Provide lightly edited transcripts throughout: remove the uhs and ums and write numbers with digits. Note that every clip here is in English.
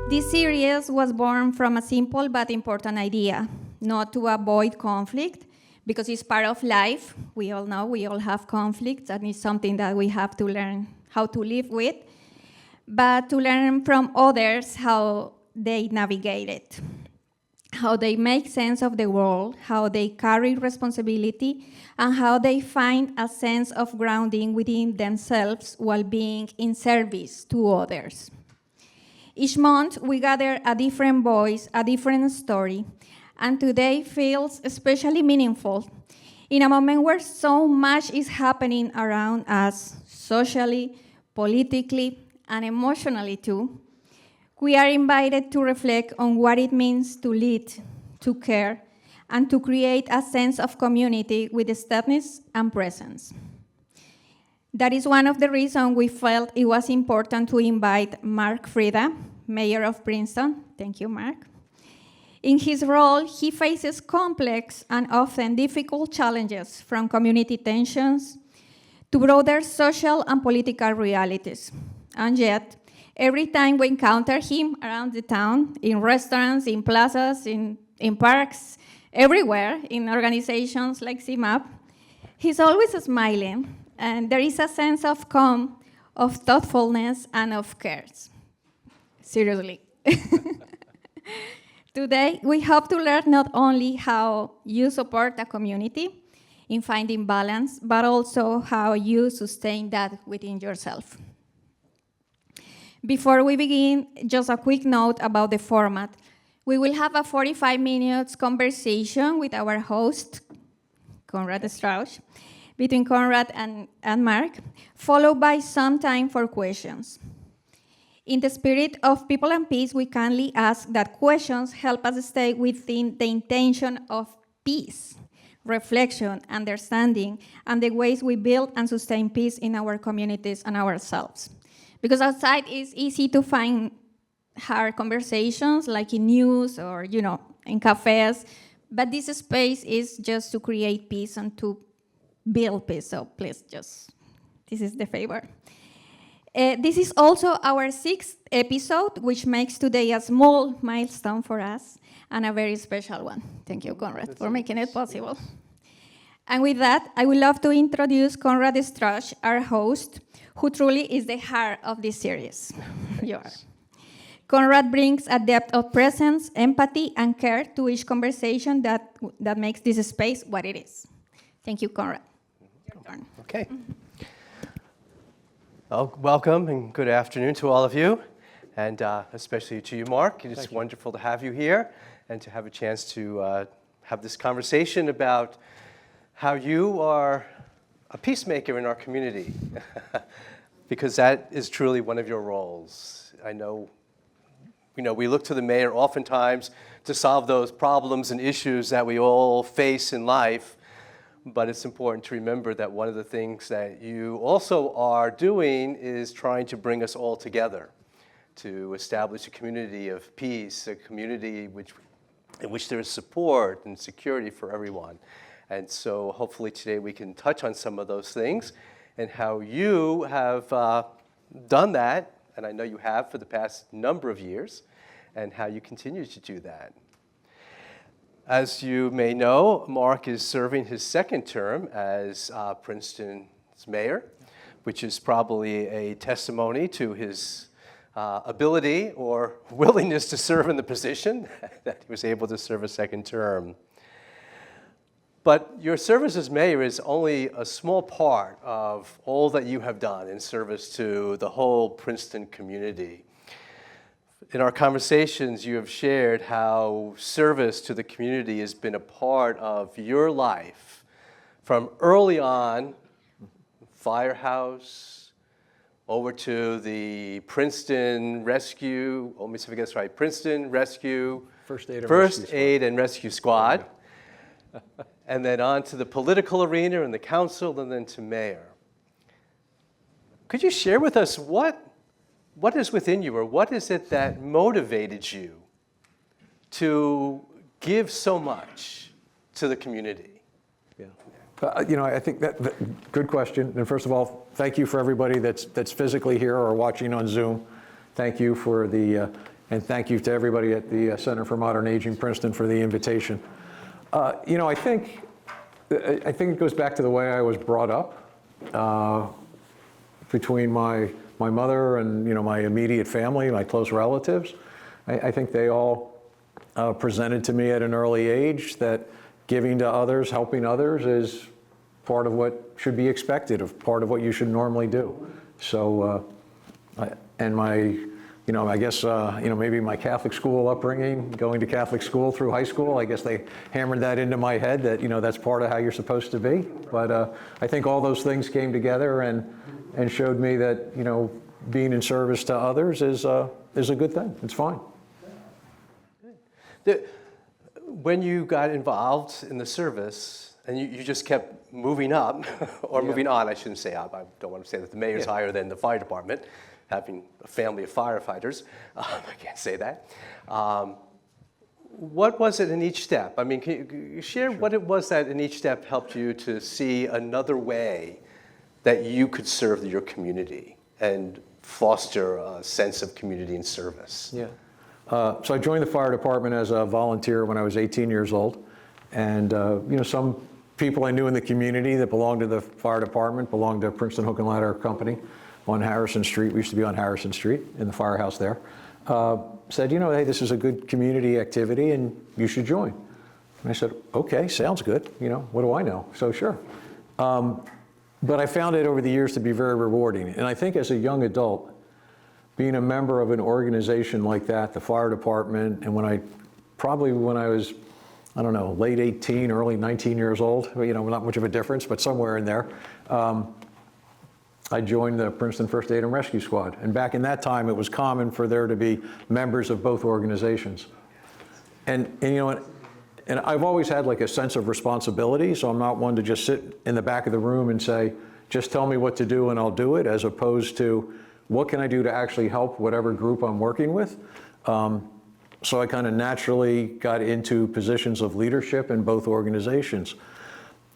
This series was born from a simple but important idea, not to avoid conflict, because it's part of life. We all know we all have conflicts, and it's something that we have to learn how to live with, but to learn from others how they navigate it, how they make sense of the world, how they carry responsibility, and how they find a sense of grounding within themselves while being in service to others. Each month, we gather a different voice, a different story, and today feels especially meaningful in a moment where so much is happening around us, socially, politically, and emotionally too. We are invited to reflect on what it means to lead, to care, and to create a sense of community with steadiness and presence. That is one of the reasons we felt it was important to invite Mark Freda, Mayor of Princeton. Thank you, Mark. In his role, he faces complex and often difficult challenges, from community tensions to broader social and political realities. And yet, every time we encounter him around the town, in restaurants, in plazas, in parks, everywhere, in organizations like CMAP, he's always smiling, and there is a sense of calm, of thoughtfulness, and of care. Seriously. Today, we hope to learn not only how you support a community in finding balance, but also how you sustain that within yourself. Before we begin, just a quick note about the format. We will have a 45 minutes conversation with our host, Conrad Strauch, between Conrad and Mark, followed by some time for questions. In the spirit of people and peace, we kindly ask that questions help us stay within the intention of peace, reflection, understanding, and the ways we build and sustain peace in our communities and ourselves. Because outside it's easy to find hard conversations, like in news or, in cafes, but this space is just to create peace and to build peace, so please this is the favor. This is also our 6th episode, which makes today a small milestone for us and a very special one. Thank you, Conrad, for making it possible. And with that, I would love to introduce Conrad Strauch, our host, who truly is the heart of this series. You are. Conrad brings a depth of presence, empathy, and care to each conversation that makes this space what it is. Thank you, Conrad. Your turn. Okay. Well, welcome and good afternoon to all of you, and especially to you, Mark. It's wonderful to have you here and to have a chance to have this conversation about how you are a peacemaker in our community, because that is truly one of your roles. I know, we look to the mayor oftentimes to solve those problems and issues that we all face in life, but it's important to remember that one of the things that you also are doing is trying to bring us all together, to establish a community of peace, a community in which there is support and security for everyone. And so hopefully today we can touch on some of those things and how you have done that, and I know you have for the past number of years, and how you continue to do that. As you may know, Mark is serving his 2nd term as Princeton's mayor, which is probably a testimony to his ability or willingness to serve in the position, that he was able to serve a 2nd term. But your service as mayor is only a small part of all that you have done in service to the whole Princeton community. In our conversations, you have shared how service to the community has been a part of your life from early on, firehouse, over to the Princeton Rescue, let me see if I get this right, Princeton Rescue, First Aid and Rescue Squad, and then on to the political arena and the council, and then to mayor. Could you share with us what is within you, or what is it that motivated you to give so much to the community? Yeah. I think that good question. And first of all, thank you for everybody that's physically here or watching on Zoom. Thank you for the And thank you to everybody at the Center for Modern Aging Princeton for the invitation. I think it goes back to the way I was brought up, between my mother and my immediate family, my close relatives. I think they all presented to me at an early age that giving to others, helping others is part of what should be expected, of part of what you should normally do. So, I guess, maybe my Catholic school upbringing, going to Catholic school through high school, I guess they hammered that into my head that, that's part of how you're supposed to be. But I think all those things came together and showed me that, being in service to others is a good thing. It's fine. When you got involved in the service, and you just kept moving up, or moving on, I shouldn't say up, I don't want to say that the mayor's higher than the fire department, having a family of firefighters, I can't say that. What was it in each step? I mean, can you share what it was that in each step helped you to see another way that you could serve your community and foster a sense of community and service? Yeah. So I joined the fire department as a volunteer when I was 18 years old. And, some people I knew in the community that belonged to the fire department belonged to Princeton Hook and Ladder Company on Harrison Street. We used to be on Harrison Street in the firehouse there. Said, hey, this is a good community activity and you should join. And I said, okay, sounds good. What do I know? So sure. But I found it over the years to be very rewarding. And I think as a young adult, being a member of an organization like that, the fire department, and when I was, I don't know, late 18, early 19 years old, not much of a difference, but somewhere in there, I joined the Princeton First Aid and Rescue Squad. And back in that time, it was common for there to be members of both organizations. And I've always had like a sense of responsibility, so I'm not one to just sit in the back of the room and say, just tell me what to do and I'll do it, as opposed to what can I do to actually help whatever group I'm working with. So I kind of naturally got into positions of leadership in both organizations.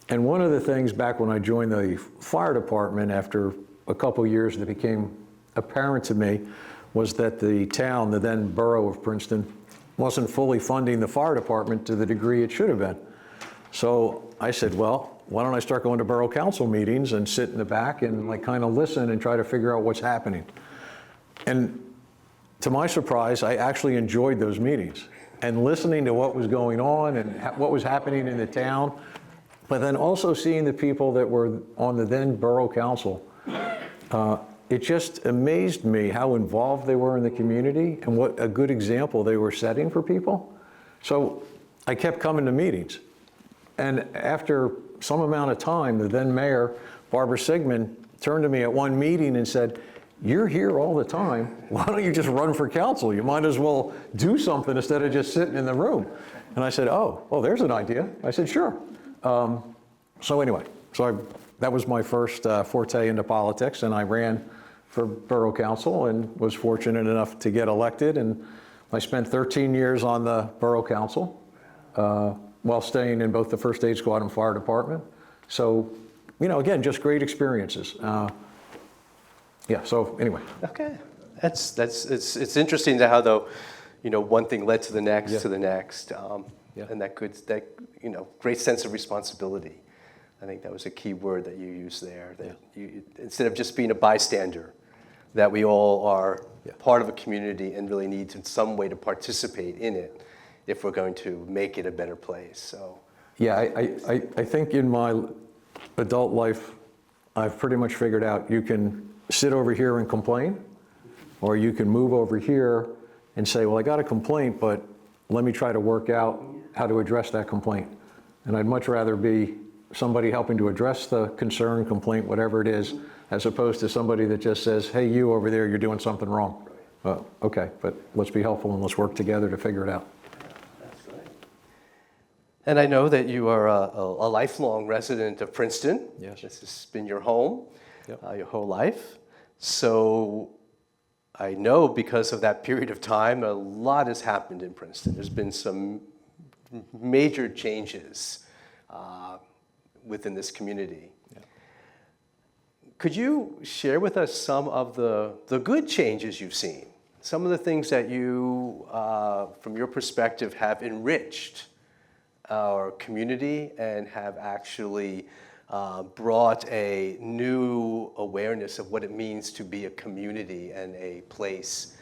And one of the things back when I joined the fire department after a couple years that became apparent to me was that the town, the then borough of Princeton, wasn't fully funding the fire department to the degree it should have been. So I said, well, why don't I start going to borough council meetings and sit in the back and kind of listen and try to figure out what's happening. And to my surprise, I actually enjoyed those meetings and listening to what was going on and what was happening in the town, but then also seeing the people that were on the then borough council. It just amazed me how involved they were in the community and what a good example they were setting for people. So I kept coming to meetings. And after some amount of time, the then mayor, Barbara Sigmund, turned to me at one meeting and said, you're here all the time. Why don't you just run for council? You might as well do something instead of just sitting in the room. And I said, oh, there's an idea. I said, sure. So anyway, that was my first forte into politics, and I ran for borough council and was fortunate enough to get elected. And I spent 13 years on the borough council while staying in both the first aid squad and fire department. So, again, just great experiences. So anyway. Okay, it's interesting to how though, one thing led to the next, and that great sense of responsibility. I think that was a key word that you used there. That you, instead of just being a bystander, that we all are part of a community and really need to, in some way to participate in it if we're going to make it a better place. So. Yeah, I think in my adult life, I've pretty much figured out you can sit over here and complain, or you can move over here and say, well, I got a complaint, but let me try to work out how to address that complaint. And I'd much rather be somebody helping to address the concern, complaint, whatever it is, as opposed to somebody that just says, hey, you over there, you're doing something wrong. Okay, but let's be helpful and let's work together to figure it out. That's right. And I know that you are a lifelong resident of Princeton. Yes. This has been your home, your whole life. So I know because of that period of time, a lot has happened in Princeton. There's been some major changes within this community. Yeah. Could you share with us some of the good changes you've seen some of the things that you, from your perspective, have enriched our community and have actually brought a new awareness of what it means to be a community and a place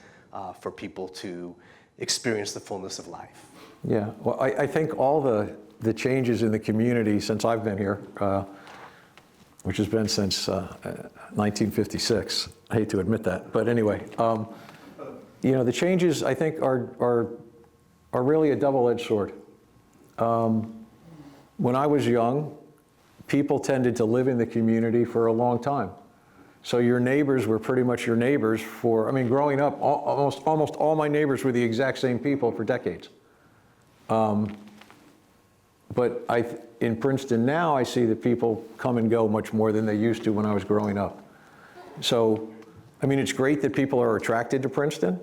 for people to experience the fullness of life. Yeah, well, I think all the changes in the community since I've been here, which has been since 1956. I hate to admit that, but anyway, the changes I think are really a double-edged sword. When I was young, people tended to live in the community for a long time. So your neighbors were pretty much your neighbors growing up, almost all my neighbors were the exact same people for decades. But in Princeton now, I see that people come and go much more than they used to when I was growing up. So, it's great that people are attracted to Princeton,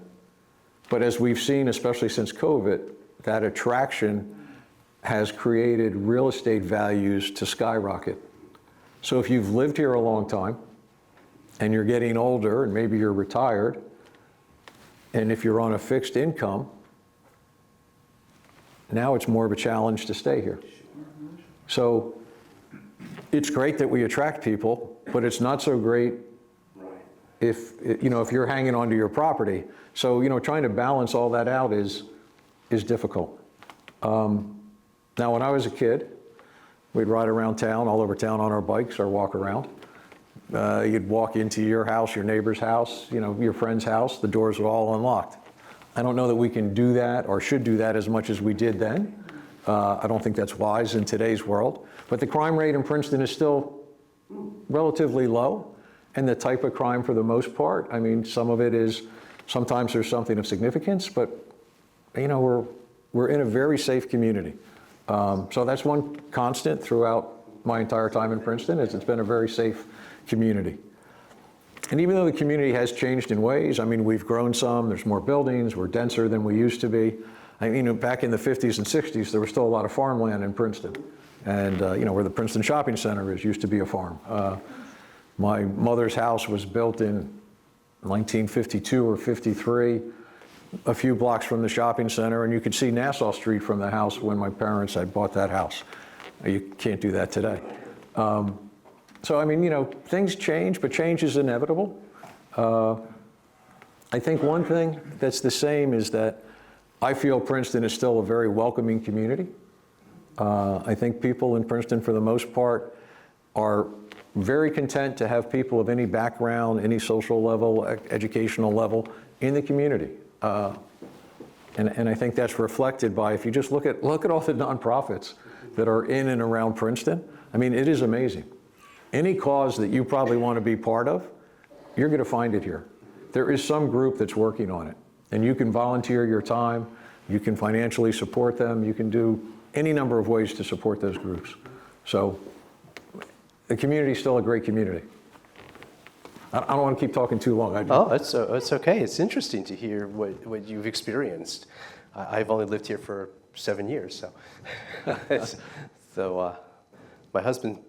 but as we've seen, especially since COVID, that attraction has created real estate values to skyrocket. So if you've lived here a long time, and you're getting older, and maybe you're retired, and if you're on a fixed income, now it's more of a challenge to stay here. So it's great that we attract people, but it's not so great if you're hanging onto your property. So trying to balance all that out is difficult. Now when I was a kid, we'd ride around town, all over town on our bikes or walk around. You'd walk into your house, your neighbor's house, your friend's house, the doors were all unlocked. I don't know that we can do that or should do that as much as we did then. I don't think that's wise in today's world. But the crime rate in Princeton is still relatively low. And the type of crime for the most part, some of it is, sometimes there's something of significance, but we're in a very safe community. So that's one constant throughout my entire time in Princeton, is it's been a very safe community. And even though the community has changed in ways, we've grown some, there's more buildings, we're denser than we used to be. Back in the 50s and 60s, there was still a lot of farmland in Princeton. And where the Princeton Shopping Center is, used to be a farm. My mother's house was built in 1952 or 53, a few blocks from the shopping center, and you could see Nassau Street from the house when my parents had bought that house. You can't do that today. So, things change, but change is inevitable. I think one thing that's the same is that I feel Princeton is still a very welcoming community. I think people in Princeton, for the most part, are very content to have people of any background, any social level, educational level in the community. And I think that's reflected by, if you just look at all the nonprofits that are in and around Princeton, it is amazing. Any cause that you probably want to be part of, you're going to find it here. There is some group that's working on it, and you can volunteer your time, you can financially support them, you can do any number of ways to support those groups. So the community is still a great community. I don't want to keep talking too long. It's okay. It's interesting to hear what you've experienced. I've only lived here for 7 years, so my husband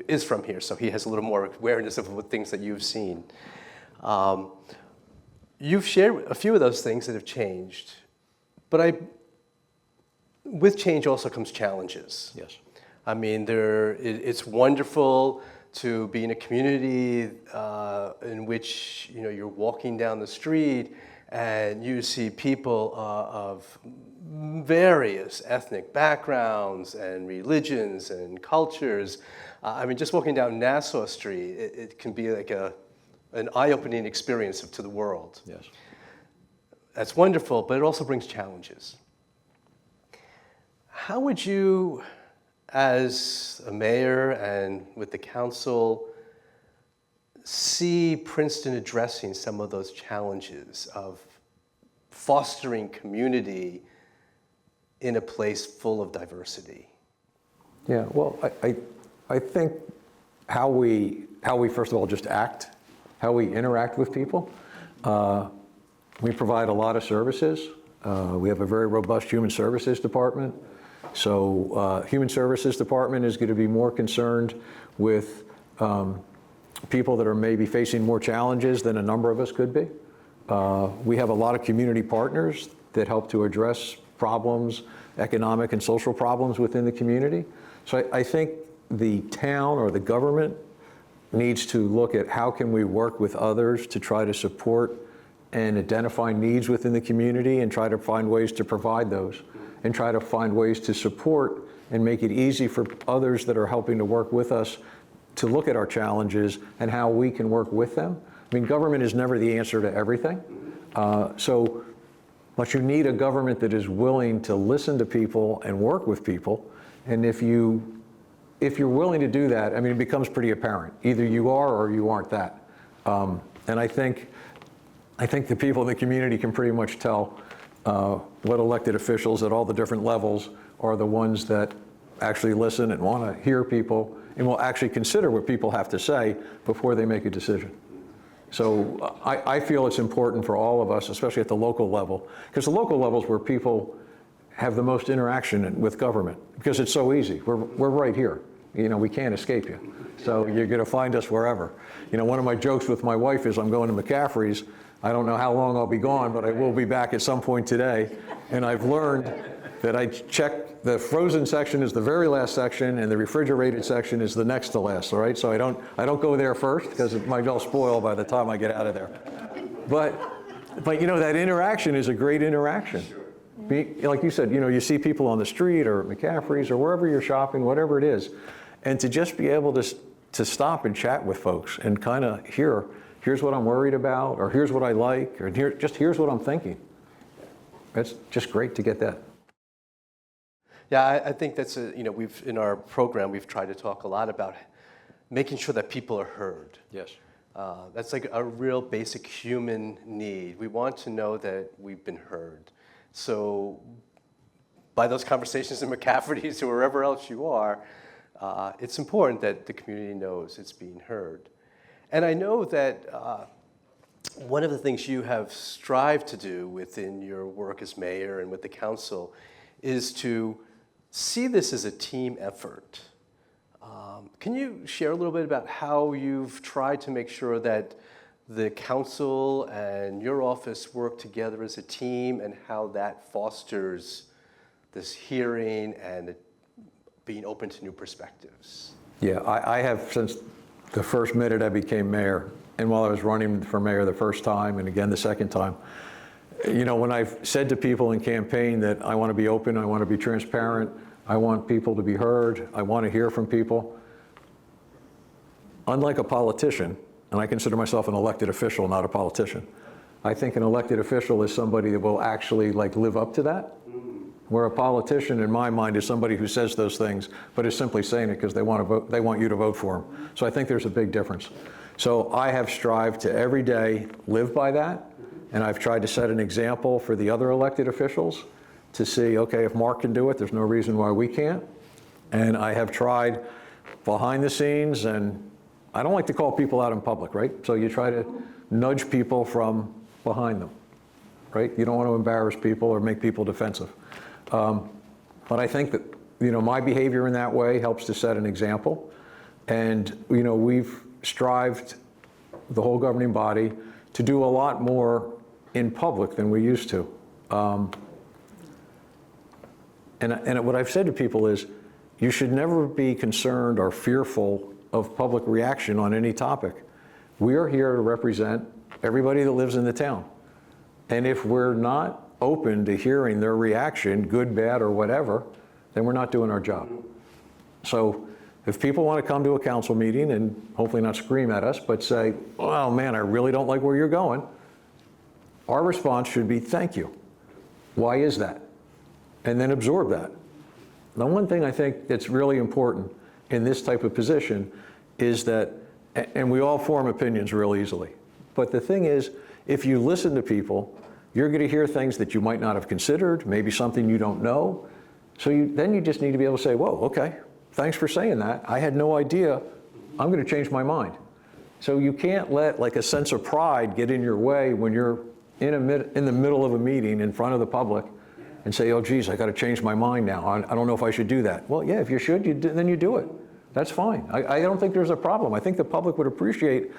is from here, so he has a little more awareness of what things that you've seen. You've shared a few of those things that have changed, but with change also comes challenges. Yes. It's wonderful to be in a community in which you're walking down the street and you see people of various ethnic backgrounds and religions and cultures. Just walking down Nassau Street, it can be like an eye-opening experience to the world. Yes. That's wonderful, but it also brings challenges. How would you, as a mayor and with the council, see Princeton addressing some of those challenges of fostering community in a place full of diversity? Yeah, well, I think how we first of all just act, how we interact with people. We provide a lot of services. We have a very robust human services department. So human services department is going to be more concerned with people that are maybe facing more challenges than a number of us could be. We have a lot of community partners that help to address problems, economic and social problems within the community. So I think the town or the government needs to look at how can we work with others to try to support and identify needs within the community and try to find ways to provide those and try to find ways to support and make it easy for others that are helping to work with us to look at our challenges and how we can work with them. I mean, government is never the answer to everything. But you need a government that is willing to listen to people and work with people. And if you're willing to do that, I mean, it becomes pretty apparent. Either you are or you aren't that. And I think the people in the community can pretty much tell what elected officials at all the different levels are the ones that actually listen and want to hear people and will actually consider what people have to say before they make a decision. So I feel it's important for all of us, especially at the local level, because the local level is where people have the most interaction with government, because it's so easy. We're right here. You know, we can't escape you. So you're going to find us wherever. You know, one of my jokes with my wife is I'm going to McCaffrey's. I don't know how long I'll be gone, but I will be back at some point today. And I've learned that I check the frozen section is the very last section, and the refrigerated section is the next to last. All right, so I don't go there first because it might all spoil by the time I get out of there. But you know, that interaction is a great interaction. Like you said, you know, you see people on the street or at McCaffrey's or wherever you're shopping, whatever it is, and to just be able to stop and chat with folks and kind of here's what I'm worried about, or here's what I like, or here's what I'm thinking. It's just great to get that. Yeah, I think that's in our program we've tried to talk a lot about making sure that people are heard. Yes. That's like a real basic human need. We want to know that we've been heard. So by those conversations in McCaffrey's or wherever else you are, it's important that the community knows it's being heard. And I know that one of the things you have strived to do within your work as mayor and with the council is to see this as a team effort. Can you share a little bit about how you've tried to make sure that the council and your office work together as a team and how that fosters this hearing and being open to new perspectives? Yeah, I have since the first minute I became mayor, and while I was running for mayor the first time and again the second time, you know, when I've said to people in campaign that I want to be open, I want to be transparent, I want people to be heard, I want to hear from people, unlike a politician, and I consider myself an elected official, not a politician, I think an elected official is somebody that will actually live up to that. Where a politician, in my mind, is somebody who says those things, but is simply saying it because they want to vote. They want you to vote for them. So I think there's a big difference. So I have strived to every day live by that, and I've tried to set an example for the other elected officials to see, okay, if Mark can do it, there's no reason why we can't. And I have tried behind the scenes, and I don't like to call people out in public, right? So you try to nudge people from behind them, right? You don't want to embarrass people or make people defensive. But I think that, you know, my behavior in that way helps to set an example. And, you know, we've strived, the whole governing body, to do a lot more in public than we used to. And what I've said to people is, you should never be concerned or fearful of public reaction on any topic. We are here to represent everybody that lives in the town. And if we're not open to hearing their reaction, good, bad, or whatever, then we're not doing our job. So if people want to come to a council meeting and hopefully not scream at us, but say, oh man, I really don't like where you're going, our response should be, thank you. Why is that? And then absorb that. Now, one thing I think that's really important in this type of position is that, and we all form opinions real easily, but the thing is, if you listen to people, you're going to hear things that you might not have considered, maybe something you don't know. So then you just need to be able to say, whoa, okay, thanks for saying that. I had no idea. I'm going to change my mind. So you can't let a sense of pride get in your way when you're in the middle of a meeting in front of the public and say, oh, geez, I got to change my mind now. I don't know if I should do that. Well, yeah, if you should, then you do it. That's fine. I don't think there's a problem. I think the public would appreciate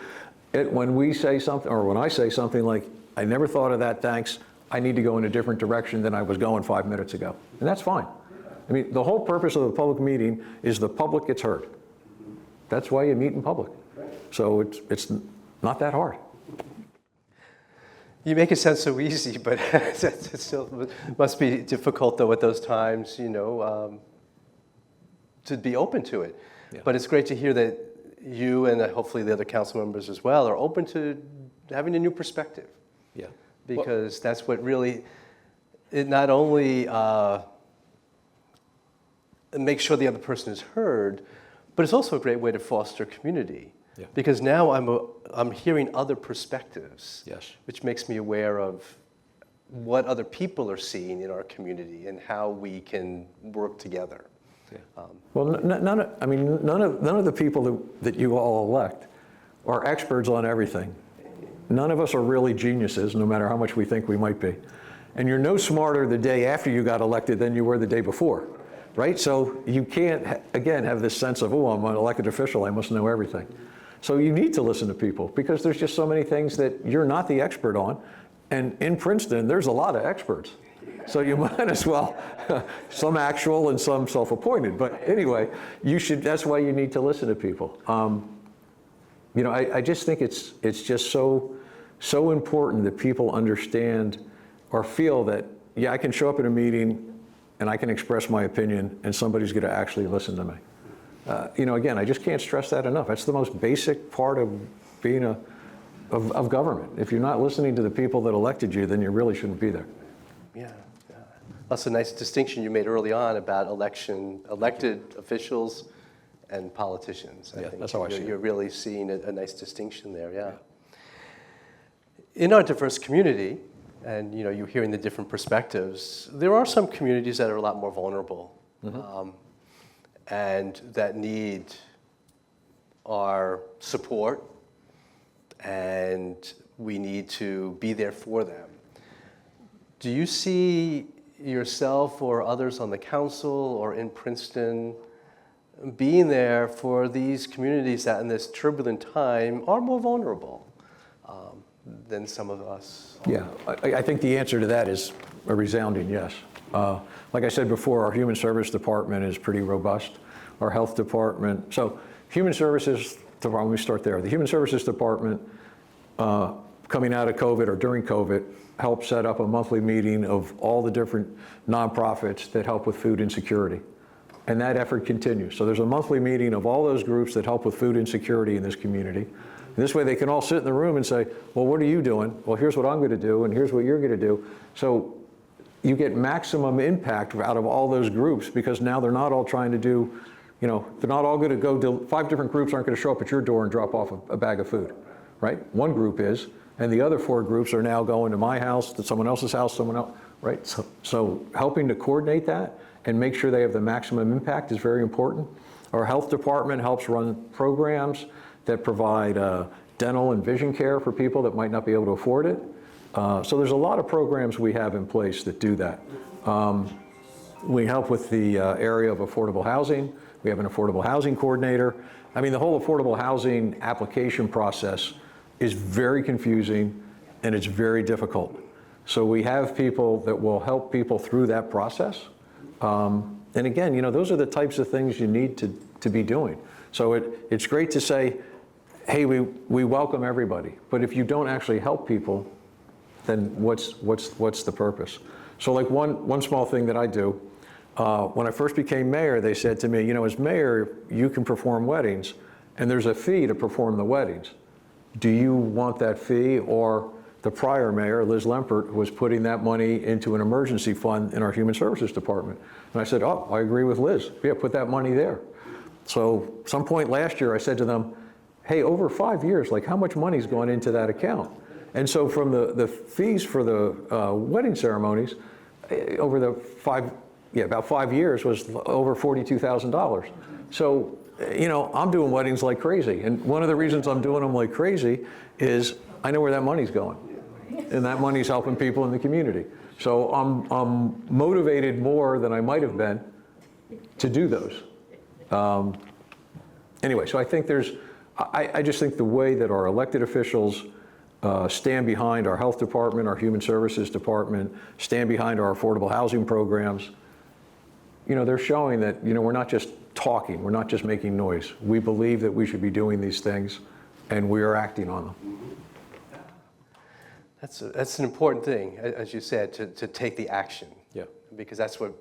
it when we say something, or when I say something like, I never thought of that, thanks. I need to go in a different direction than I was going 5 minutes ago. And that's fine. I mean, the whole purpose of the public meeting is the public gets heard. That's why you meet in public. So it's not that hard. You make it sound so easy, but it still must be difficult, though, at those times, to be open to it. Yeah. But it's great to hear that you and hopefully the other council members as well are open to having a new perspective. Yeah. Because that's what really, it not only makes sure the other person is heard, but it's also a great way to foster community. Yeah. Because now I'm hearing other perspectives, Yes. which makes me aware of what other people are seeing in our community and how we can work together. Yeah. Well, none of the people that you all elect are experts on everything. None of us are really geniuses, no matter how much we think we might be. And you're no smarter the day after you got elected than you were the day before, right? So you can't, again, have this sense of, oh, I'm an elected official, I must know everything. So you need to listen to people because there's just so many things that you're not the expert on. And in Princeton, there's a lot of experts. So you might as well, some actual and some self-appointed. But anyway, that's why you need to listen to people. I just think it's just so important that people understand or feel that, yeah, I can show up at a meeting and I can express my opinion and somebody's going to actually listen to me. Again, I just can't stress that enough. That's the most basic part of being of government. If you're not listening to the people that elected you, then you really shouldn't be there. Yeah. That's a nice distinction you made early on about elected officials and politicians. I think that's how I see it. You're really seeing a nice distinction there, yeah. In our diverse community, and you're hearing the different perspectives, there are some communities that are a lot more vulnerable. Mm-hmm. And that need our support, and we need to be there for them. Do you see yourself or others on the council or in Princeton being there for these communities that in this turbulent time are more vulnerable than some of us? Yeah, I think the answer to that is a resounding yes. Like I said before, our Human Service Department is pretty robust. Our Health Department, so Human Services Department, we start there. The Human Services Department, coming out of COVID or during COVID, helped set up a monthly meeting of all the different nonprofits that help with food insecurity. And that effort continues. So there's a monthly meeting of all those groups that help with food insecurity in this community. And this way they can all sit in the room and say, well, what are you doing? Well, here's what I'm going to do, and here's what you're going to do. So you get maximum impact out of all those groups because now they're not all trying to do, they're not all going to go do, 5 different groups aren't going to show up at your door and drop off a bag of food, right? One group is, and the other 4 groups are now going to my house, to someone else's house, someone else, right? So helping to coordinate that and make sure they have the maximum impact is very important. Our health department helps run programs that provide dental and vision care for people that might not be able to afford it. So there's a lot of programs we have in place that do that. We help with the area of affordable housing. We have an affordable housing coordinator. I mean, the whole affordable housing application process is very confusing and it's very difficult. So we have people that will help people through that process. And again, those are the types of things you need to be doing. So it's great to say, hey, we welcome everybody. But if you don't actually help people, then what's the purpose? So like one small thing that I do, when I first became mayor, they said to me, as mayor, you can perform weddings, and there's a fee to perform the weddings. Do you want that fee? Or the prior mayor, Liz Lempert, was putting that money into an emergency fund in our Human Services Department. And I said, oh, I agree with Liz. Yeah, put that money there. So some point last year, I said to them, hey, over 5 years, like how much money's gone into that account? And so from the fees for the wedding ceremonies, over the about 5 years was over $42,000. So, I'm doing weddings like crazy. And one of the reasons I'm doing them like crazy is I know where that money's going. And that money's helping people in the community. So I'm motivated more than I might have been to do those. Anyway, so I think I just think the way that our elected officials stand behind our health department, our human services department, stand behind our affordable housing programs. They're showing that, we're not just talking, we're not just making noise. We believe that we should be doing these things, and we are acting on them. That's an important thing, as you said, to take the action. Yeah. Because that's what,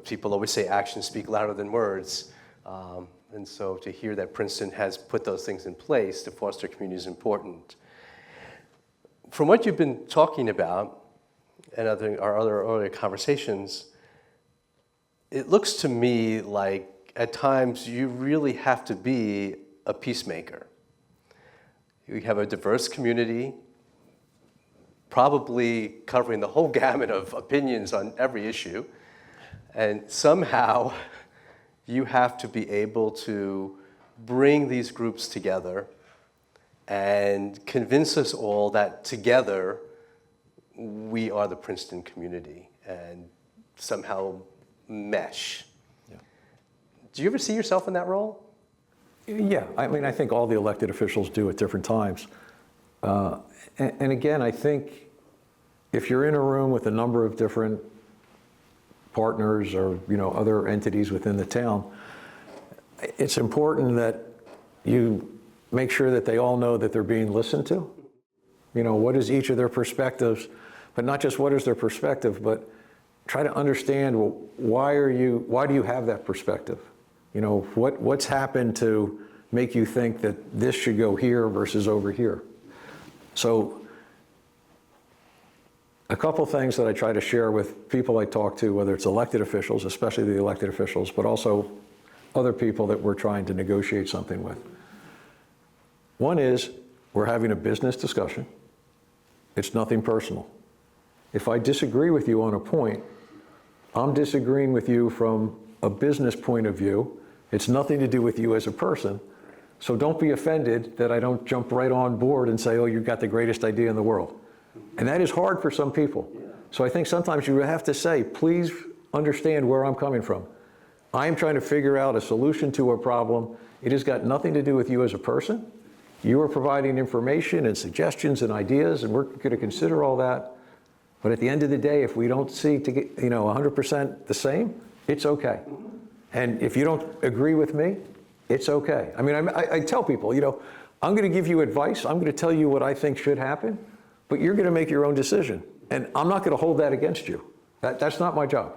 people always say, actions speak louder than words. And so to hear that Princeton has put those things in place to foster community is important. From what you've been talking about and our other earlier conversations, it looks to me like at times you really have to be a peacemaker. You have a diverse community, probably covering the whole gamut of opinions on every issue, and somehow you have to be able to bring these groups together and convince us all that together we are the Princeton community and somehow mesh. Yeah. Do you ever see yourself in that role? Yeah, I think all the elected officials do at different times. And again, I think if you're in a room with a number of different partners or other entities within the town, it's important that you make sure that they all know that they're being listened to. What is each of their perspectives, but not just what is their perspective, but try to understand, well, why do you have that perspective? What's happened to make you think that this should go here versus over here? So a couple things that I try to share with people I talk to, whether it's elected officials, especially the elected officials, but also other people that we're trying to negotiate something with. One is, we're having a business discussion. It's nothing personal. If I disagree with you on a point, I'm disagreeing with you from a business point of view. It's nothing to do with you as a person. So don't be offended that I don't jump right on board and say, oh, you've got the greatest idea in the world. And that is hard for some people. So I think sometimes you have to say, please understand where I'm coming from. I am trying to figure out a solution to a problem. It has got nothing to do with you as a person. You are providing information and suggestions and ideas, and we're going to consider all that. But at the end of the day, if we don't see to get 100% the same, it's okay. And if you don't agree with me, it's okay. I tell people, I'm going to give you advice. I'm going to tell you what I think should happen, but you're going to make your own decision. And I'm not going to hold that against you. That's not my job.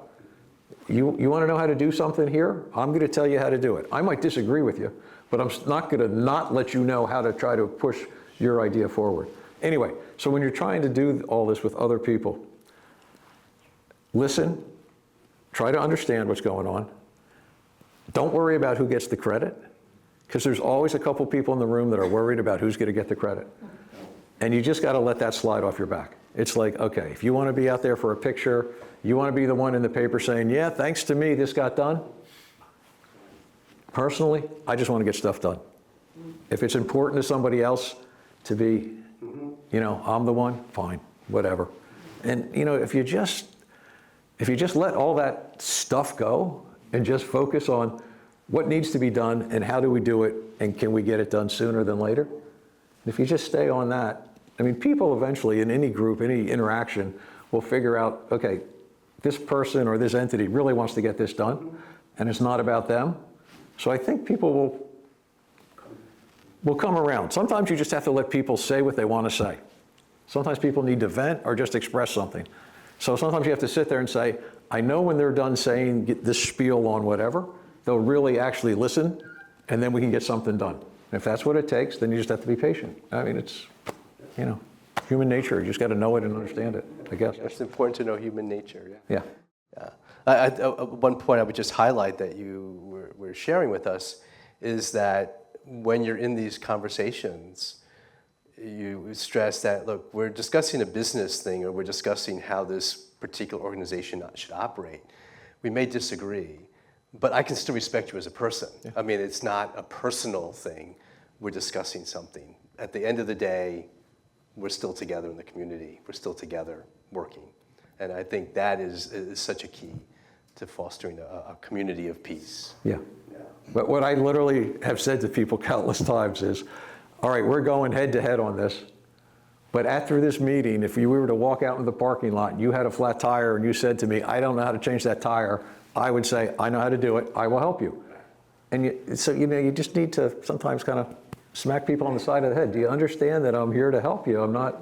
You want to know how to do something here? I'm going to tell you how to do it. I might disagree with you, but I'm not going to not let you know how to try to push your idea forward. Anyway, so when you're trying to do all this with other people, listen, try to understand what's going on. Don't worry about who gets the credit, because there's always a couple people in the room that are worried about who's going to get the credit. And you just got to let that slide off your back. It's like, okay, if you want to be out there for a picture, you want to be the one in the paper saying, yeah, thanks to me, this got done. Personally, I just want to get stuff done. If it's important to somebody else to be, I'm the one, fine, whatever. And, if you just let all that stuff go and just focus on what needs to be done and how do we do it and can we get it done sooner than later? If you just stay on that, people eventually in any group, any interaction will figure out, okay, this person or this entity really wants to get this done and it's not about them. So I think people will come around. Sometimes you just have to let people say what they want to say. Sometimes people need to vent or just express something. So sometimes you have to sit there and say, I know when they're done saying this spiel on whatever, they'll really actually listen, and then we can get something done. And if that's what it takes, then you just have to be patient. It's, human nature. You just got to know it and understand it, I guess. It's important to know human nature, Yeah. One point I would just highlight that you were sharing with us is that when you're in these conversations, you stress that, look, we're discussing a business thing or we're discussing how this particular organization should operate. We may disagree, but I can still respect you as a person. Yeah. It's not a personal thing. We're discussing something. At the end of the day, we're still together in the community. We're still together working. And I think that is such a key to fostering a community of peace. Yeah. But what I literally have said to people countless times is, all right, we're going head to head on this. But after this meeting, if you were to walk out in the parking lot and you had a flat tire and you said to me, I don't know how to change that tire, I would say, I know how to do it, I will help you. And so you just need to sometimes kind of smack people on the side of the head. Do you understand that I'm here to help you? I'm not,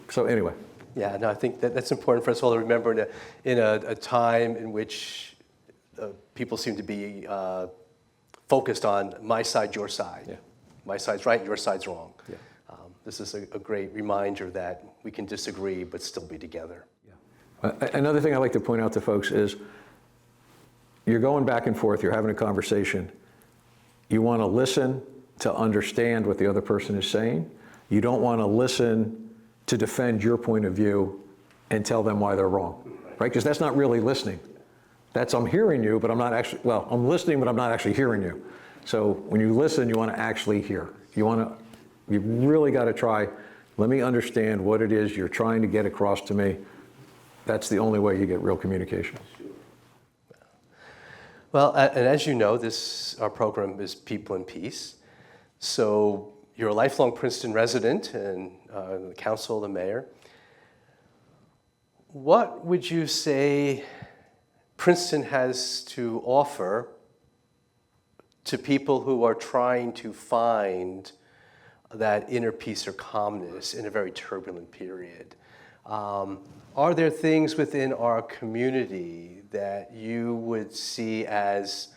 so anyway. Yeah, no, I think that's important for us all to remember in a time in which people seem to be focused on my side, your side. Yeah. My side's right, your side's wrong. Yeah. This is a great reminder that we can disagree but still be together. Yeah. Another thing I like to point out to folks is you're going back and forth, you're having a conversation. You want to listen to understand what the other person is saying. You don't want to listen to defend your point of view and tell them why they're wrong, right? Because that's not really listening. That's I'm hearing you, but I'm not actually, well, I'm listening, but I'm not actually hearing you. So when you listen, you want to actually hear. You really got to try, let me understand what it is you're trying to get across to me. That's the only way you get real communication. Well, and as you know, our program is People in Peace. So you're a lifelong Princeton resident and the council, the mayor. What would you say Princeton has to offer to people who are trying to find that inner peace or calmness in a very turbulent period? Are there things within our community that you would see as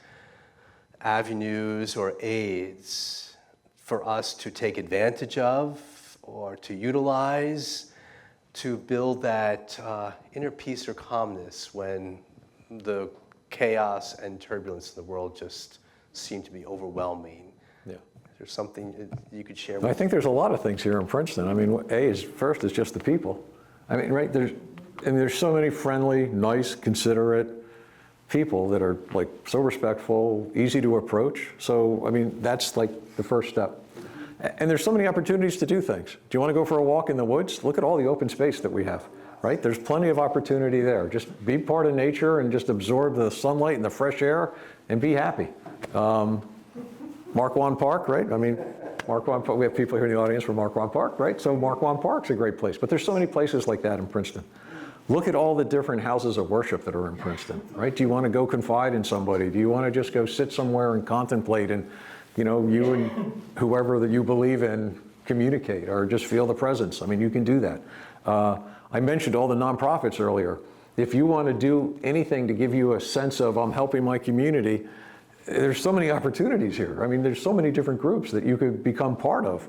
avenues or aids for us to take advantage of or to utilize to build that inner peace or calmness when the chaos and turbulence in the world just seem to be overwhelming? Yeah. Is there something you could share with I think there's a lot of things here in Princeton. I mean, first is just the people. I mean, right, there's so many friendly, nice, considerate people that are like so respectful, easy to approach. So, I mean, that's like the first step. And there's so many opportunities to do things. Do you want to go for a walk in the woods? Look at all the open space that we have, right? There's plenty of opportunity there. Just be part of nature and just absorb the sunlight and the fresh air and be happy. Marquand Park, right? I mean, Marquand Park, we have people here in the audience from Marquand Park, right? So Marquand Park's a great place, but there's so many places like that in Princeton. Look at all the different houses of worship that are in Princeton, right? Do you want to go confide in somebody? Do you want to just go sit somewhere and contemplate and, you know, you and whoever that you believe in communicate or just feel the presence? I mean, you can do that. I mentioned all the nonprofits earlier. If you want to do anything to give you a sense of I'm helping my community, there's so many opportunities here. I mean, there's so many different groups that you could become part of.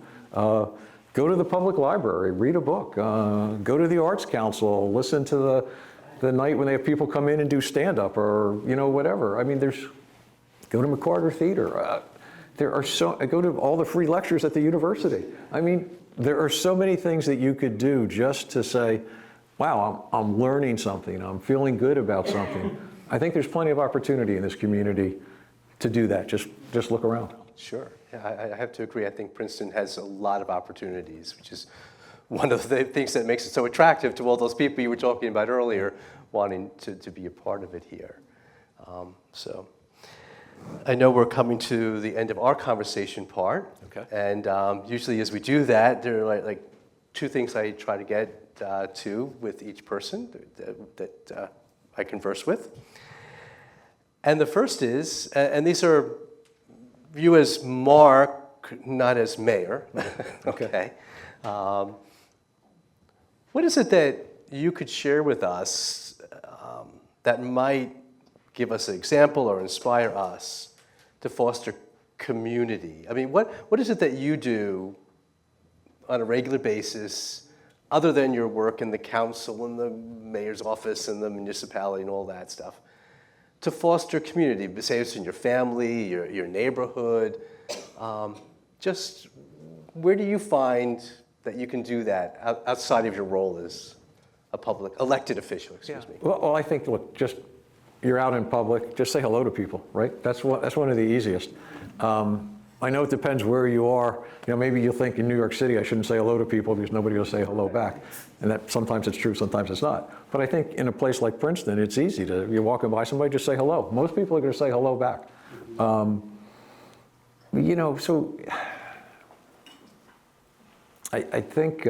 Go to the public library, read a book, go to the Arts Council, listen to the night when they have people come in and do stand-up or, you know, whatever. I mean, go to McCarter Theater. Go to all the free lectures at the university. I mean, there are so many things that you could do just to say, wow, I'm learning something, I'm feeling good about something. I think there's plenty of opportunity in this community to do that. Just look around. Sure. Yeah, I have to agree. I think Princeton has a lot of opportunities, which is one of the things that makes it so attractive to all those people you were talking about earlier wanting to be a part of it here. So I know we're coming to the end of our conversation part. Okay. And usually as we do that, there are like two things I try to get to with each person that I converse with. And the first is, and these are you as Mark, not as mayor, okay? What is it that you could share with us that might give us an example or inspire us to foster community? I mean, what is it that you do on a regular basis other than your work in the council and the mayor's office and the municipality and all that stuff, to foster community, say it's in your family, your neighborhood? Just where do you find that you can do that outside of your role as a public elected official? Excuse me. Well, I think, look, just you're out in public, just say hello to people, right? That's one of the easiest. I know it depends where you are. You know, maybe you'll think in New York City I shouldn't say hello to people because nobody will say hello back. And that sometimes it's true, sometimes it's not. But I think in a place like Princeton, it's easy you're walking by somebody, just say hello. Most people are going to say hello back. You know, so I think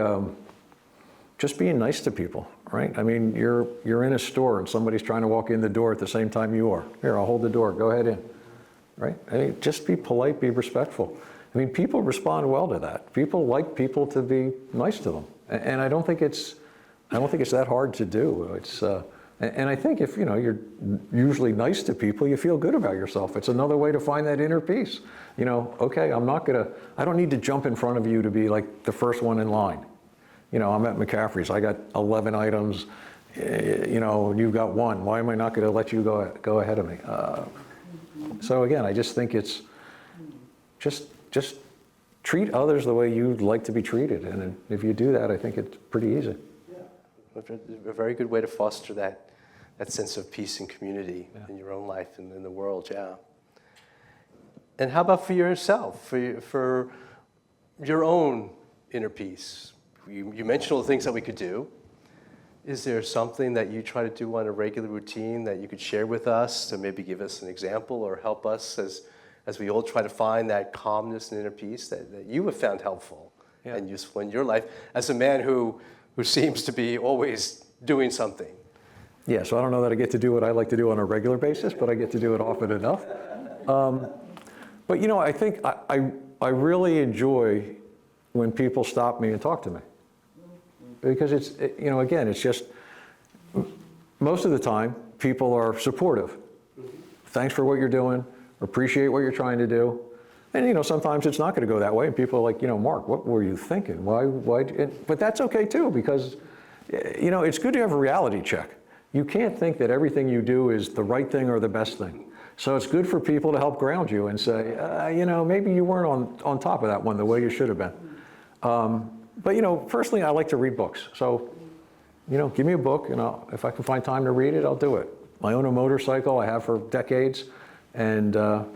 just being nice to people, right? I mean, you're in a store and somebody's trying to walk in the door at the same time you are. Here, I'll hold the door, go ahead in, right? I mean, just be polite, be respectful. I mean, people respond well to that. People like people to be nice to them. And I don't think it's that hard to do. And I think if, you're usually nice to people, you feel good about yourself. It's another way to find that inner peace. Okay, I don't need to jump in front of you to be like the first one in line. I'm at McCaffrey's, I got 11 items, you've got one. Why am I not going to let you go ahead of me? So again, I just think it's just treat others the way you'd like to be treated. And if you do that, I think it's pretty easy. Yeah, a very good way to foster that sense of peace and community in your own life and in the world, yeah. And how about for yourself, for your own inner peace? You mentioned all the things that we could do. Is there something that you try to do on a regular routine that you could share with us to maybe give us an example or help us as we all try to find that calmness and inner peace that you have found helpful and useful in your life as a man who seems to be always doing something? Yeah, so I don't know that I get to do what I like to do on a regular basis, but I get to do it often enough. But I think I really enjoy when people stop me and talk to me. Because again, it's just, most of the time, people are supportive. Thanks for what you're doing, appreciate what you're trying to do. And sometimes it's not going to go that way, and people are like, Mark, what were you thinking? Why? But that's okay too, because it's good to have a reality check. You can't think that everything you do is the right thing or the best thing. So it's good for people to help ground you and say, maybe you weren't on top of that one the way you should have been. But personally, I like to read books. So, give me a book, and if I can find time to read it, I'll do it. I own a motorcycle, I have for decades, and so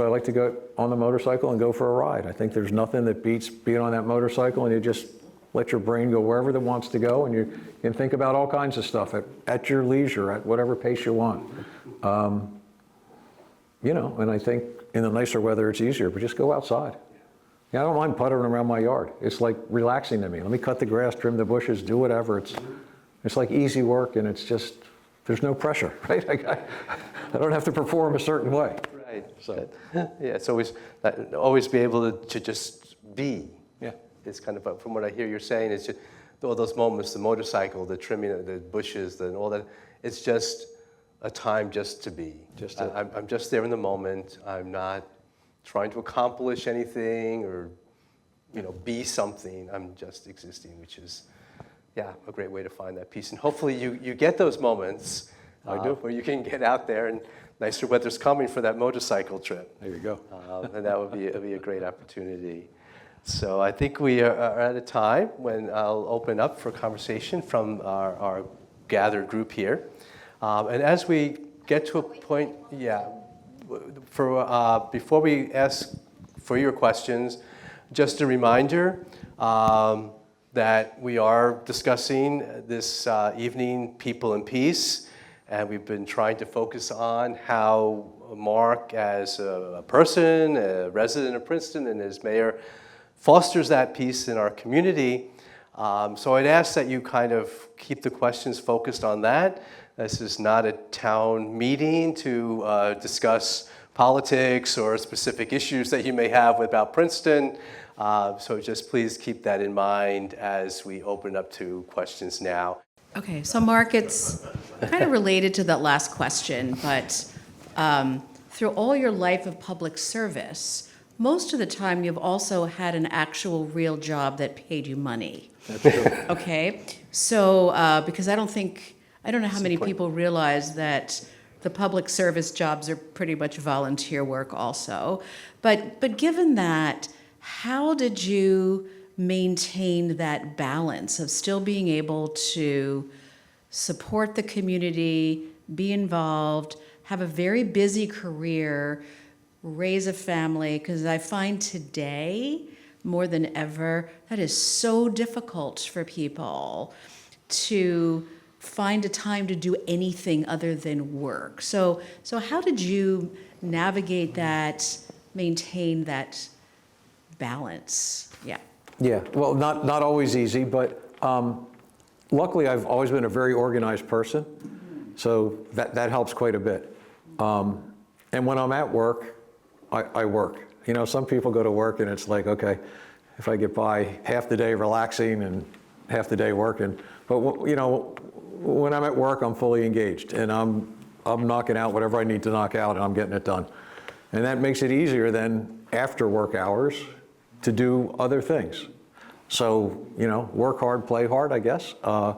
I like to go on the motorcycle and go for a ride. I think there's nothing that beats being on that motorcycle, and you just let your brain go wherever it wants to go, and you can think about all kinds of stuff at your leisure, at whatever pace you want. And I think in the nicer weather it's easier, but just go outside. I don't mind puttering around my yard. It's like relaxing to me. Let me cut the grass, trim the bushes, do whatever. It's like easy work, and it's just, there's no pressure, right? I don't have to perform a certain way. Right. So it's always be able to just be. Yeah. It's kind of, from what I hear you're saying, it's just all those moments, the motorcycle, the trimming of the bushes, and all that. It's just a time just to be. I'm just there in the moment. I'm not trying to accomplish anything or, be something. I'm just existing, which is, a great way to find that peace. And hopefully you get those moments where you can get out there and nicer weather's coming for that motorcycle trip. There you go. And that would be a great opportunity. So I think we are at a time when I'll open up for conversation from our gathered group here. And as we get to a point, before we ask for your questions, just a reminder that we are discussing this evening People and Peace, and we've been trying to focus on how Mark, as a person, a resident of Princeton, and as mayor, fosters that peace in our community. So I'd ask that you kind of keep the questions focused on that. This is not a town meeting to discuss politics or specific issues that you may have about Princeton. So just please keep that in mind as we open up to questions now. Okay, so Mark, it's kind of related to that last question, but through all your life of public service, most of the time you've also had an actual real job that paid you money. That's true. Okay, so because I don't know how many people realize that the public service jobs are pretty much volunteer work also. But given that, how did you maintain that balance of still being able to support the community, be involved, have a very busy career, raise a family? Because I find today, more than ever, that is so difficult for people to find a time to do anything other than work. So how did you navigate that, maintain that balance? Yeah. Yeah, well, not always easy, but Luckily, I've always been a very organized person, so that helps quite a bit. And when I'm at work, I work. You know, some people go to work and it's like, okay, if I get by half the day relaxing and half the day working. But you know, when I'm at work, I'm fully engaged and I'm knocking out whatever I need to knock out and I'm getting it done. And that makes it easier then after work hours to do other things. So, you know, work hard, play hard, I guess. Yeah,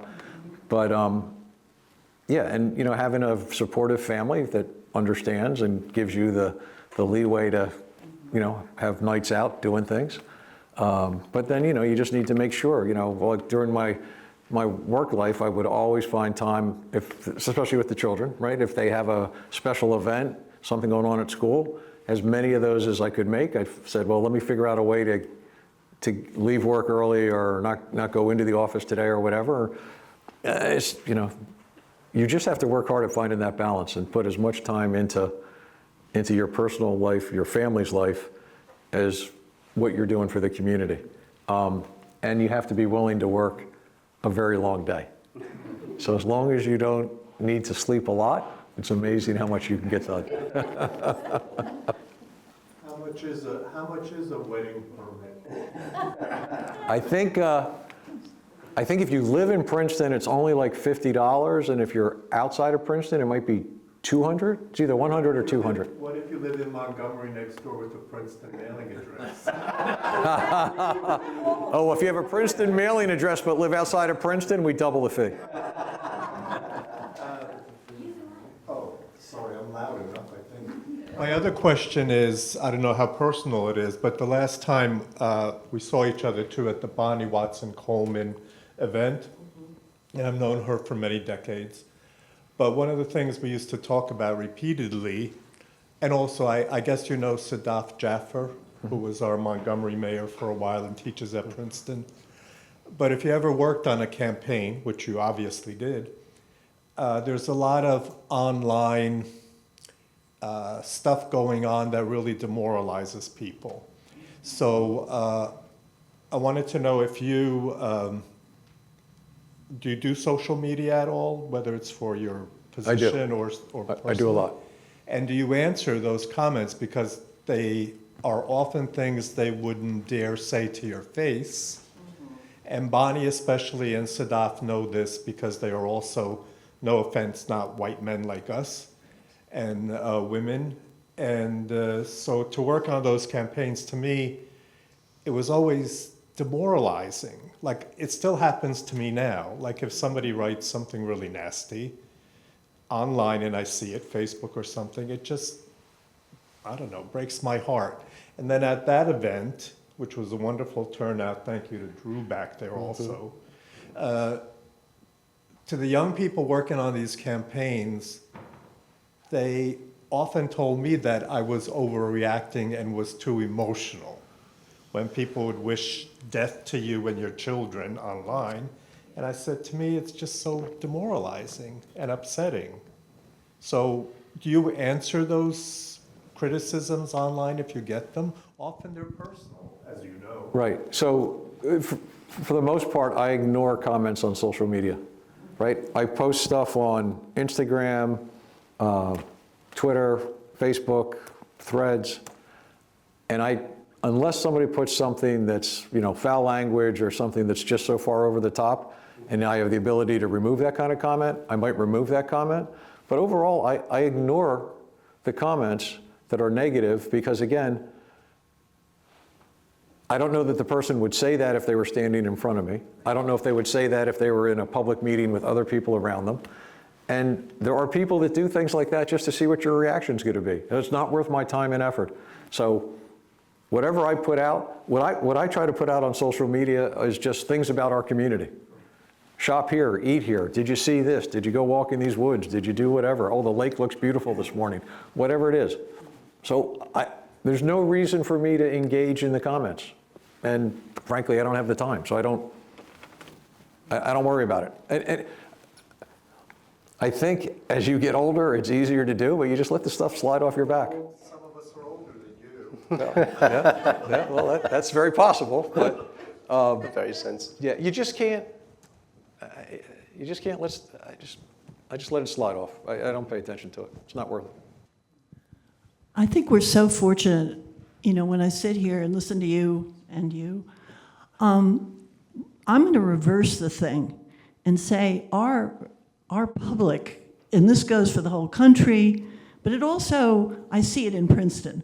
and you know, having a supportive family that understands and gives you the leeway to, you know, have nights out doing things. But then, you know, you just need to make sure, you know, like during my work life, I would always find time, especially with the children, right? If they have a special event, something going on at school, as many of those as I could make, I said, well, let me figure out a way to leave work early or not go into the office today or whatever. It's, you know, you just have to work hard at finding that balance and put as much time into your personal life, your family's life, as what you're doing for the community. And you have to be willing to work a very long day. So as long as you don't need to sleep a lot, it's amazing how much you can get done. How much is a wedding permit? I think if you live in Princeton, it's only like $50, and if you're outside of Princeton, it might be $200. It's either $100 or $200. What if you live in Montgomery next door with a Princeton mailing address? Oh, well, if you have a Princeton mailing address but live outside of Princeton, we double the fee. Oh, sorry, I'm loud enough, I think. My other question is, I don't know how personal it is, but the last time we saw each other too at the Bonnie Watson Coleman event, and I've known her for many decades. But one of the things we used to talk about repeatedly, and also I guess you know Sadaf Jaffer, who was our Montgomery mayor for a while and teaches at Princeton. But if you ever worked on a campaign, which you obviously did, there's a lot of online stuff going on that really demoralizes people. So I wanted to know if you, do you do social media at all, whether it's for your position or personal? I do a lot. And do you answer those comments because they are often things they wouldn't dare say to your face? Mm-hmm. And Bonnie especially and Sadaf know this because they are also, no offense, not white men like us, and women. And so to work on those campaigns, to me, it was always demoralizing. Like, it still happens to me now. Like, if somebody writes something really nasty online and I see it, Facebook or something, it just, I don't know, breaks my heart. And then at that event, which was a wonderful turnout, thank you to Drew back there also, to the young people working on these campaigns, they often told me that I was overreacting and was too emotional. When people would wish death to you and your children online. And I said, to me, it's just so demoralizing and upsetting. So do you answer those criticisms online if you get them? Often they're personal, as you know. Right. So for the most part, I ignore comments on social media, right? I post stuff on Instagram, Twitter, Facebook, Threads, and unless somebody puts something that's, you know, foul language or something that's just so far over the top, and I have the ability to remove that kind of comment, I might remove that comment. But overall, I ignore the comments that are negative because, again, I don't know that the person would say that if they were standing in front of me. I don't know if they would say that if they were in a public meeting with other people around them. And there are people that do things like that just to see what your reaction's going to be. And it's not worth my time and effort. So whatever I put out, what I try to put out on social media is just things about our community. Shop here, eat here. Did you see this? Did you go walk in these woods? Did you do whatever? Oh, the lake looks beautiful this morning. Whatever it is. So there's no reason for me to engage in the comments. And frankly, I don't have the time, so I don't worry about it. And I think as you get older, it's easier to do, but you just let the stuff slide off your back. Well, some of us are older than you. Yeah, well, that's very possible. But Very sensitive. yeah, you just can't. you just can't I just let it slide off. I don't pay attention to it. It's not worth it. I think we're so fortunate, when I sit here and listen to you and you, I'm going to reverse the thing and say our public, and this goes for the whole country, but it also, I see it in Princeton.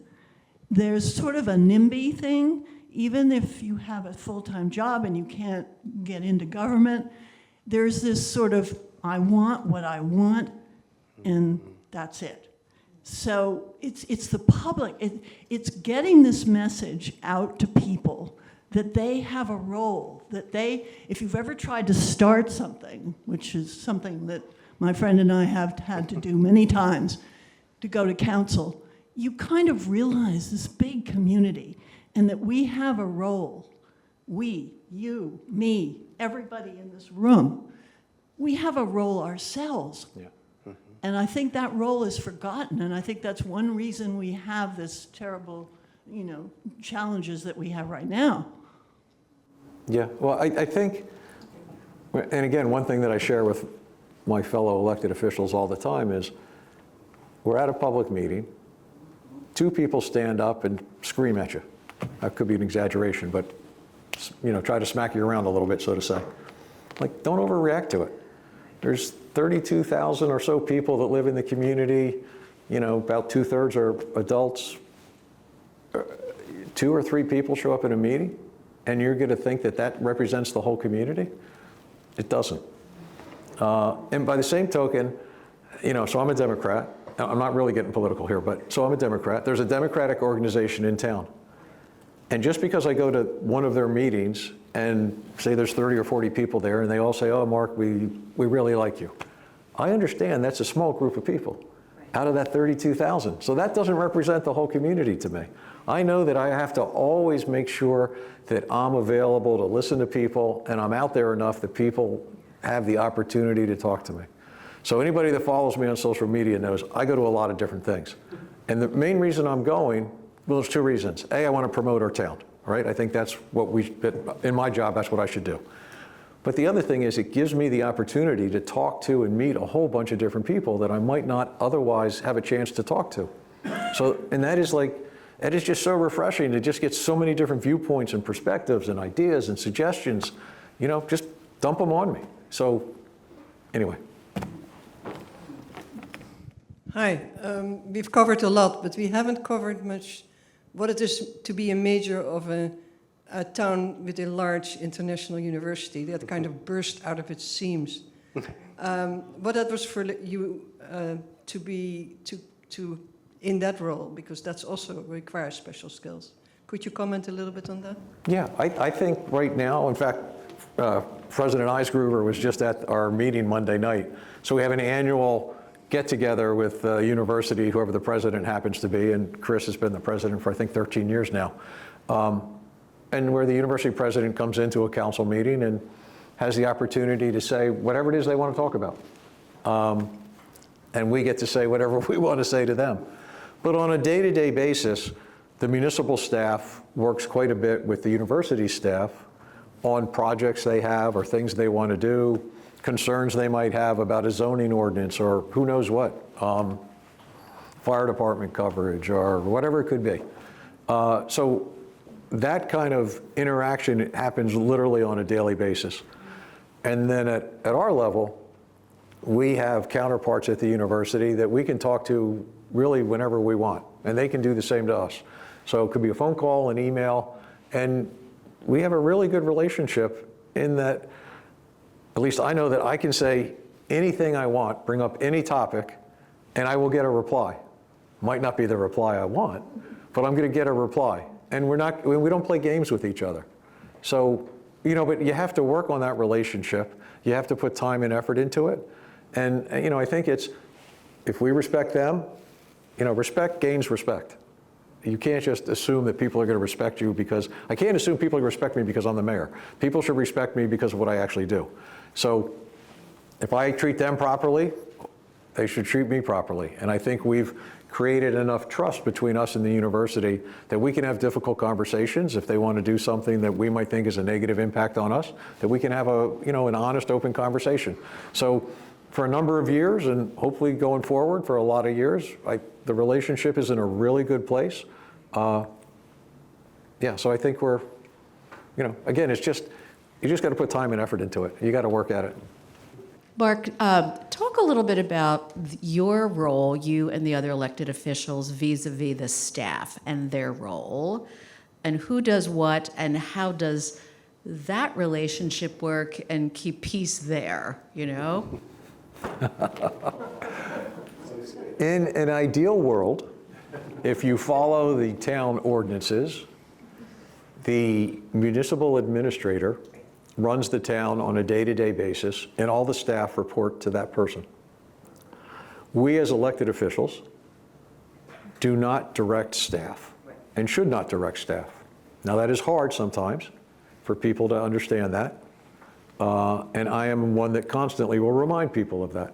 There's sort of a NIMBY thing, even if you have a full-time job and you can't get into government, there's this sort of, I want what I want, and that's it. So it's the public, it's getting this message out to people that they have a role, that if you've ever tried to start something, which is something that my friend and I have had to do many times, to go to council, you kind of realize this big community and that we have a role. We, you, me, everybody in this room, we have a role ourselves. Yeah. And I think that role is forgotten, and I think that's one reason we have this terrible, challenges that we have right now. Yeah, well, I think, and again, one thing that I share with my fellow elected officials all the time is, we're at a public meeting, two people stand up and scream at you. That could be an exaggeration, but try to smack you around a little bit, so to say. Like, don't overreact to it. There's 32,000 or so people that live in the community, about 2/3 are adults. 2 or 3 people show up in a meeting, and you're going to think that that represents the whole community? It doesn't. And by the same token, so I'm a Democrat. I'm not really getting political here, but so I'm a Democrat. There's a Democratic organization in town. And just because I go to one of their meetings and say there's 30 or 40 people there, and they all say, oh, Mark, we really like you. I understand that's a small group of people out of that 32,000. So that doesn't represent the whole community to me. I know that I have to always make sure that I'm available to listen to people, and I'm out there enough that people have the opportunity to talk to me. So anybody that follows me on social media knows I go to a lot of different things. And the main reason I'm going, well, there's 2 reasons. A, I want to promote our town, right? I think that's what in my job, that's what I should do. But the other thing is it gives me the opportunity to talk to and meet a whole bunch of different people that I might not otherwise have a chance to talk to. So, and that is just so refreshing to just get so many different viewpoints and perspectives and ideas and suggestions, just dump them on me. So anyway. Hi, we've covered a lot, but we haven't covered much what it is to be a major of a town with a large international university that kind of burst out of its seams. What that was for you to be in that role, because that's also requires special skills. Could you comment a little bit on that? Yeah, I think right now, in fact, President Eisgruber was just at our meeting Monday night. So we have an annual get-together with the university, whoever the president happens to be, and Chris has been the president for, I think, 13 years now. And where the university president comes into a council meeting and has the opportunity to say whatever it is they want to talk about. And we get to say whatever we want to say to them. But on a day-to-day basis, the municipal staff works quite a bit with the university staff on projects they have or things they want to do, concerns they might have about a zoning ordinance or who knows what, fire department coverage or whatever it could be. So that kind of interaction happens literally on a daily basis. And then at our level, we have counterparts at the university that we can talk to really whenever we want, and they can do the same to us. So it could be a phone call, an email, and we have a really good relationship in that, at least I know that I can say anything I want, bring up any topic, and I will get a reply. Might not be the reply I want, but I'm going to get a reply. And we don't play games with each other. So, but you have to work on that relationship. You have to put time and effort into it. And, I think it's, if we respect them, respect gains respect. You can't just assume that people are going to respect you because, I can't assume people respect me because I'm the mayor. People should respect me because of what I actually do. So if I treat them properly, They should treat me properly. And I think we've created enough trust between us and the university that we can have difficult conversations if they want to do something that we might think is a negative impact on us, that we can have an honest, open conversation. So for a number of years, and hopefully going forward for a lot of years, the relationship is in a really good place. So I think we're, again, you just got to put time and effort into it. You got to work at it. Mark, talk a little bit about your role, you and the other elected officials, vis-a-vis the staff and their role, and who does what, and how does that relationship work and keep peace there, In an ideal world, if you follow the town ordinances, the municipal administrator runs the town on a day-to-day basis, and all the staff report to that person. We as elected officials do not direct staff and should not direct staff. Now that is hard sometimes for people to understand that, and I am one that constantly will remind people of that.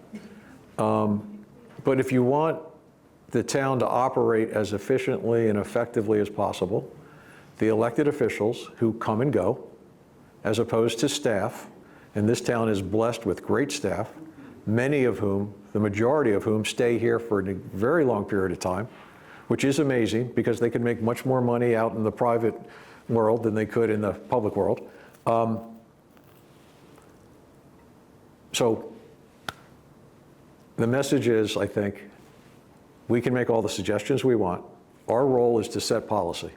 But if you want the town to operate as efficiently and effectively as possible, the elected officials who come and go, as opposed to staff, and this town is blessed with great staff, many of whom, the majority of whom, stay here for a very long period of time, which is amazing because they can make much more money out in the private world than they could in the public world. So the message is, I think, we can make all the suggestions we want. Our role is to set policy.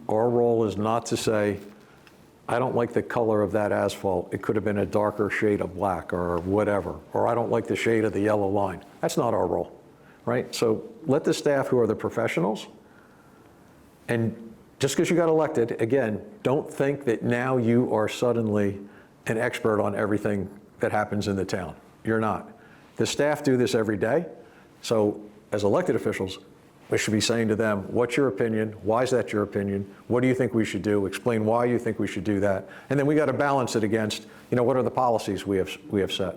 Our role is not to say, I don't like the color of that asphalt. It could have been a darker shade of black or whatever. Or I don't like the shade of the yellow line. That's not our role, right? So let the staff who are the professionals, and just because you got elected, again, don't think that now you are suddenly an expert on everything that happens in the town. You're not. The staff do this every day. So as elected officials, we should be saying to them, what's your opinion? Why is that your opinion? What do you think we should do? Explain why you think we should do that. And then we got to balance it against, what are the policies we have set?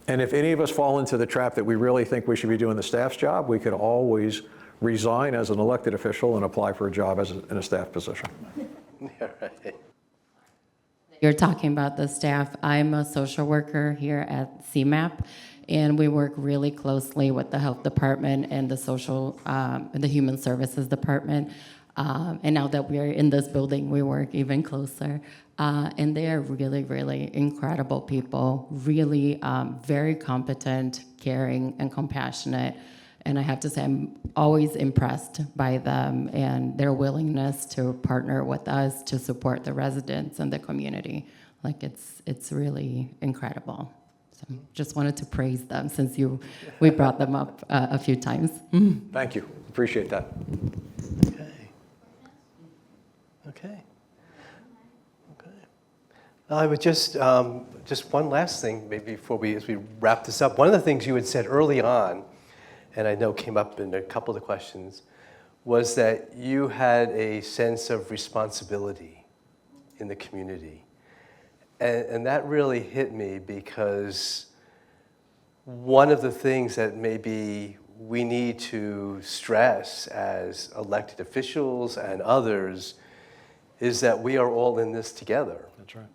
And if any of us fall into the trap that we really think we should be doing the staff's job, we could always resign as an elected official and apply for a job in a staff position. Yeah, right. You're talking about the staff. I'm a social worker here at CMAP, and we work really closely with the health department and the social, the human services department. And now that we're in this building, we work even closer. And they are really, really incredible people, really very competent, caring, and compassionate. And I have to say, I'm always impressed by them and their willingness to partner with us to support the residents and the community. Like, it's really incredible. So just wanted to praise them since we brought them up a few times. Thank you. Appreciate that. Okay. I would just one last thing, maybe as we wrap this up. One of the things you had said early on, and I know came up in a couple of the questions, was that you had a sense of responsibility in the community. And that really hit me because one of the things that maybe we need to stress as elected officials and others is that we are all in this together. That's right.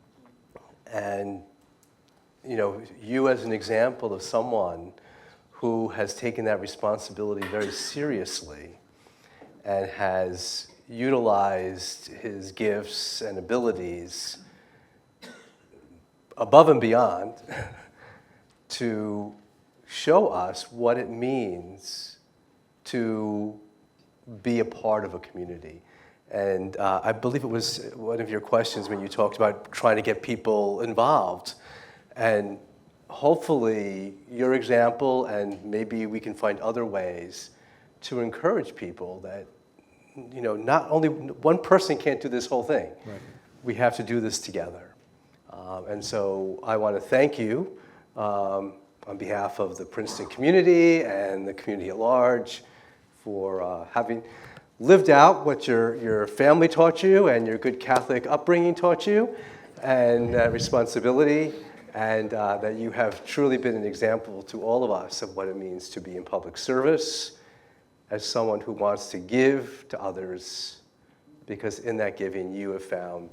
And, you as an example of someone who has taken that responsibility very seriously and has utilized his gifts and abilities above and beyond to show us what it means to be a part of a community. And I believe it was one of your questions when you talked about trying to get people involved. And hopefully your example, and maybe we can find other ways to encourage people that, not only one person can't do this whole thing. Right. We have to do this together. And so I want to thank you on behalf of the Princeton community and the community at large for having lived out what your family taught you and your good Catholic upbringing taught you, and responsibility, and that you have truly been an example to all of us of what it means to be in public service as someone who wants to give to others, because in that giving you have found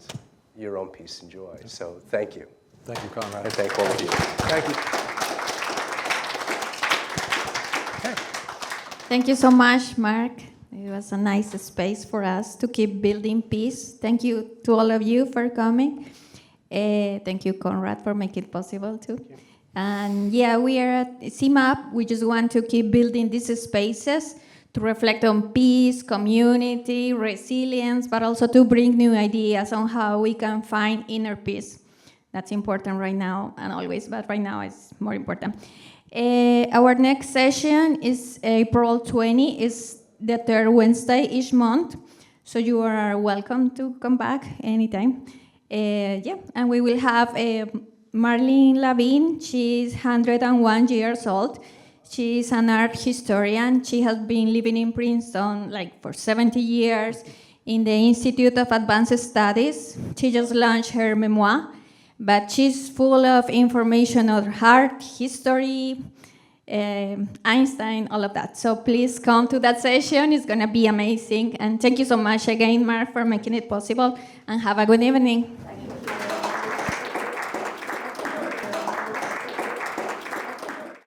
your own peace and joy. So thank you. Thank you, Conrad. And thank all of you. Thank you. Thank you so much, Mark. It was a nice space for us to keep building peace. Thank you to all of you for coming. Thank you, Conrad, for making it possible too. And yeah, we are at CMAP. We just want to keep building these spaces to reflect on peace, community, resilience, but also to bring new ideas on how we can find inner peace. That's important right now and always, but right now it's more important. Our next session is April 20, is the third Wednesday each month. So you are welcome to come back anytime. And we will have Marlene Lavin. She's 101 years old. She's an art historian. She has been living in Princeton for 70 years in the Institute of Advanced Studies. She just launched her memoir, but she's full of information on art, history, Einstein, all of that. So please come to that session. It's going to be amazing. And thank you so much again, Mark, for making it possible. And have a good evening.